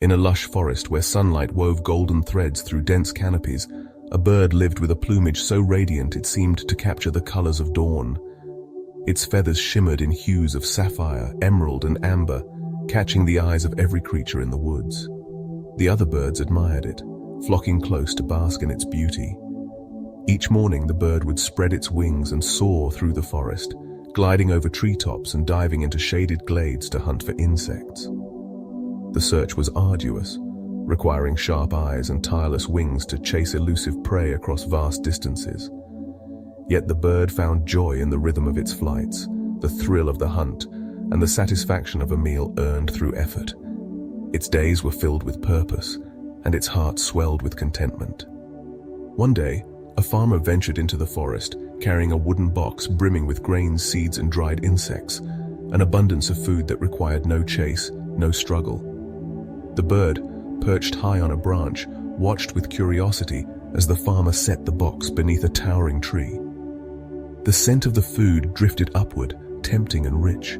In a lush forest where sunlight wove golden threads through dense canopies, a bird lived with a plumage so radiant it seemed to capture the colors of dawn. Its feathers shimmered in hues of sapphire, emerald, and amber, catching the eyes of every creature in the woods. The other birds admired it, flocking close to bask in its beauty. Each morning the bird would spread its wings and soar through the forest, gliding over treetops and diving into shaded glades to hunt for insects. The search was arduous, requiring sharp eyes and tireless wings to chase elusive prey across vast distances. Yet the bird found joy in the rhythm of its flights, the thrill of the hunt, and the satisfaction of a meal earned through effort. Its days were filled with purpose, and its heart swelled with contentment. One day, a farmer ventured into the forest, carrying a wooden box brimming with grains, seeds, and dried insects, an abundance of food that required no chase, no struggle. The bird, perched high on a branch, watched with curiosity as the farmer set the box beneath a towering tree. The scent of the food drifted upward, tempting and rich.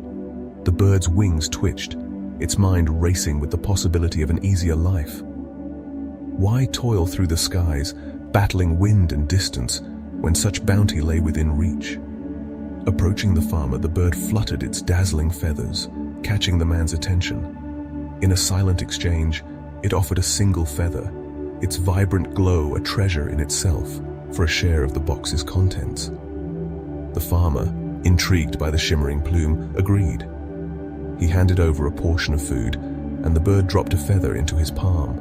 The bird's wings twitched, its mind racing with the possibility of an easier life. Why toil through the skies, battling wind and distance, when such bounty lay within reach? Approaching the farmer, the bird fluttered its dazzling feathers, catching the man's attention. In a silent exchange, it offered a single feather, its vibrant glow a treasure in itself, for a share of the box's contents. The farmer, intrigued by the shimmering plume, agreed. He handed over a portion of food, and the bird dropped a feather into his palm.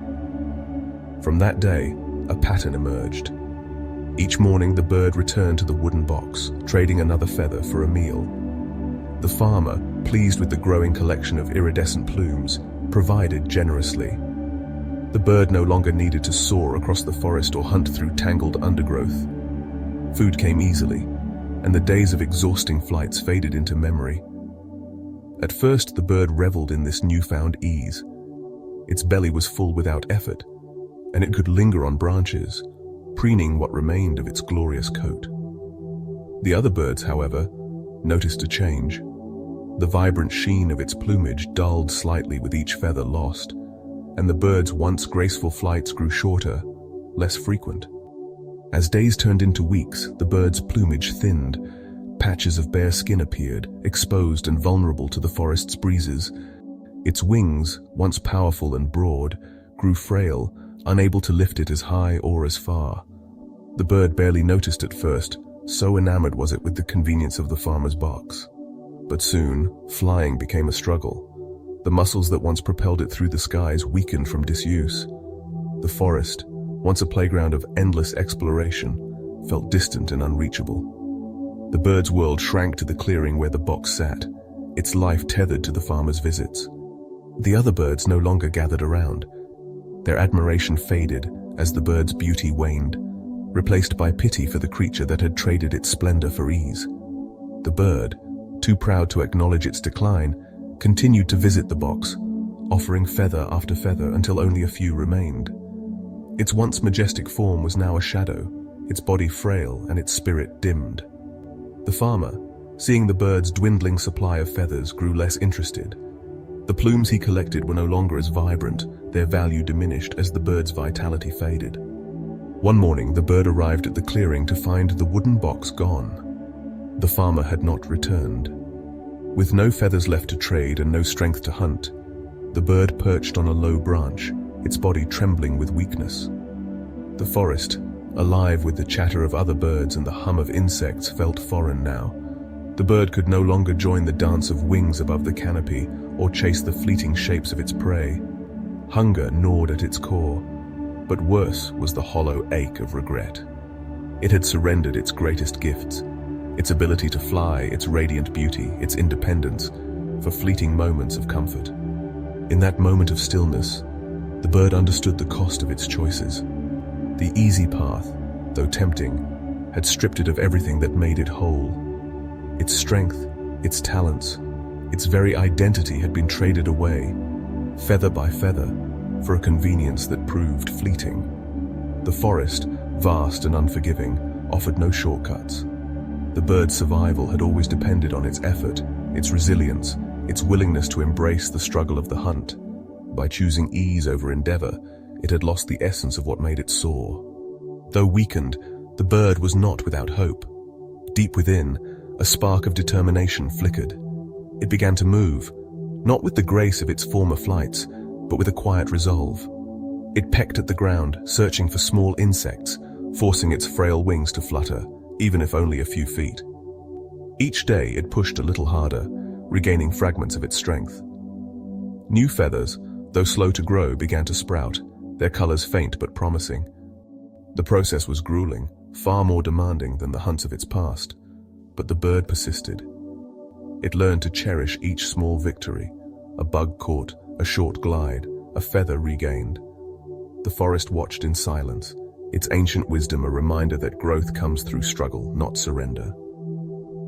From that day, a pattern emerged. Each morning the bird returned to the wooden box, trading another feather for a meal. The farmer, pleased with the growing collection of iridescent plumes, provided generously. The bird no longer needed to soar across the forest or hunt through tangled undergrowth. Food came easily, and the days of exhausting flights faded into memory. At first, the bird reveled in this newfound ease. Its belly was full without effort, and it could linger on branches, preening what remained of its glorious coat. The other birds, however, noticed a change. The vibrant sheen of its plumage dulled slightly with each feather lost, and the bird's once graceful flights grew shorter, less frequent. As days turned into weeks, the bird's plumage thinned. Patches of bare skin appeared, exposed and vulnerable to the forest's breezes. Its wings, once powerful and broad, grew frail, unable to lift it as high or as far. The bird barely noticed at first, so enamored was it with the convenience of the farmer's box. But soon, flying became a struggle. The muscles that once propelled it through the skies weakened from disuse. The forest, once a playground of endless exploration, felt distant and unreachable. The bird's world shrank to the clearing where the box sat, its life tethered to the farmer's visits. The other birds no longer gathered around. Their admiration faded as the bird's beauty waned, replaced by pity for the creature that had traded its splendor for ease. The bird, too proud to acknowledge its decline, continued to visit the box, offering feather after feather until only a few remained. Its once majestic form was now a shadow, its body frail and its spirit dimmed. The farmer, seeing the bird's dwindling supply of feathers, grew less interested. The plumes he collected were no longer as vibrant, their value diminished as the bird's vitality faded. One morning, the bird arrived at the clearing to find the wooden box gone. The farmer had not returned. With no feathers left to trade and no strength to hunt, the bird perched on a low branch, its body trembling with weakness. The forest, alive with the chatter of other birds and the hum of insects, felt foreign now. The bird could no longer join the dance of wings above the canopy or chase the fleeting shapes of its prey. Hunger gnawed at its core, but worse was the hollow ache of regret. It had surrendered its greatest gifts, its ability to fly, its radiant beauty, its independence, for fleeting moments of comfort. In that moment of stillness, the bird understood the cost of its choices. The easy path, though tempting, had stripped it of everything that made it whole. Its strength, its talents, its very identity had been traded away, feather by feather, for a convenience that proved fleeting. The forest, vast and unforgiving, offered no shortcuts. The bird's survival had always depended on its effort, its resilience, its willingness to embrace the struggle of the hunt. By choosing ease over endeavor, it had lost the essence of what made it soar. Though weakened, the bird was not without hope. Deep within, a spark of determination flickered. It began to move, not with the grace of its former flights, but with a quiet resolve. It pecked at the ground, searching for small insects, forcing its frail wings to flutter, even if only a few feet. Each day it pushed a little harder, regaining fragments of its strength. New feathers, though slow to grow, began to sprout, their colors faint but promising. The process was grueling, far more demanding than the hunts of its past, but the bird persisted. It learned to cherish each small victory, a bug caught, a short glide, a feather regained. The forest watched in silence, its ancient wisdom a reminder that growth comes through struggle, not surrender.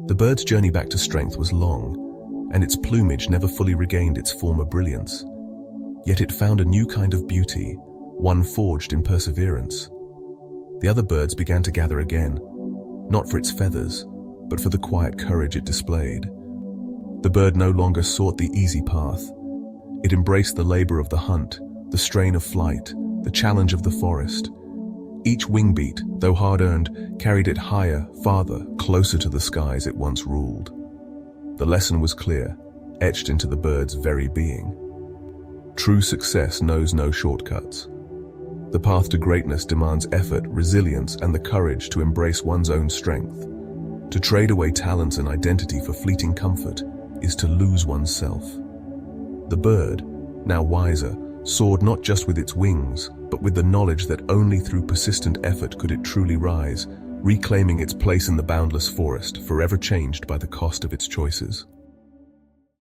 The bird's journey back to strength was long, and its plumage never fully regained its former brilliance. Yet it found a new kind of beauty, one forged in perseverance. The other birds began to gather again, not for its feathers, but for the quiet courage it displayed. The bird no longer sought the easy path. It embraced the labor of the hunt, the strain of flight, the challenge of the forest. Each wing beat, though hard-earned, carried it higher, farther, closer to the skies it once ruled. The lesson was clear, etched into the bird's very being. True success knows no shortcuts. The path to greatness demands effort, resilience, and the courage to embrace one's own strength. To trade away talents and identity for fleeting comfort is to lose oneself. The bird, now wiser, soared not just with its wings, but with the knowledge that only through persistent effort could it truly rise, reclaiming its place in the boundless forest, forever changed by the cost of its choices.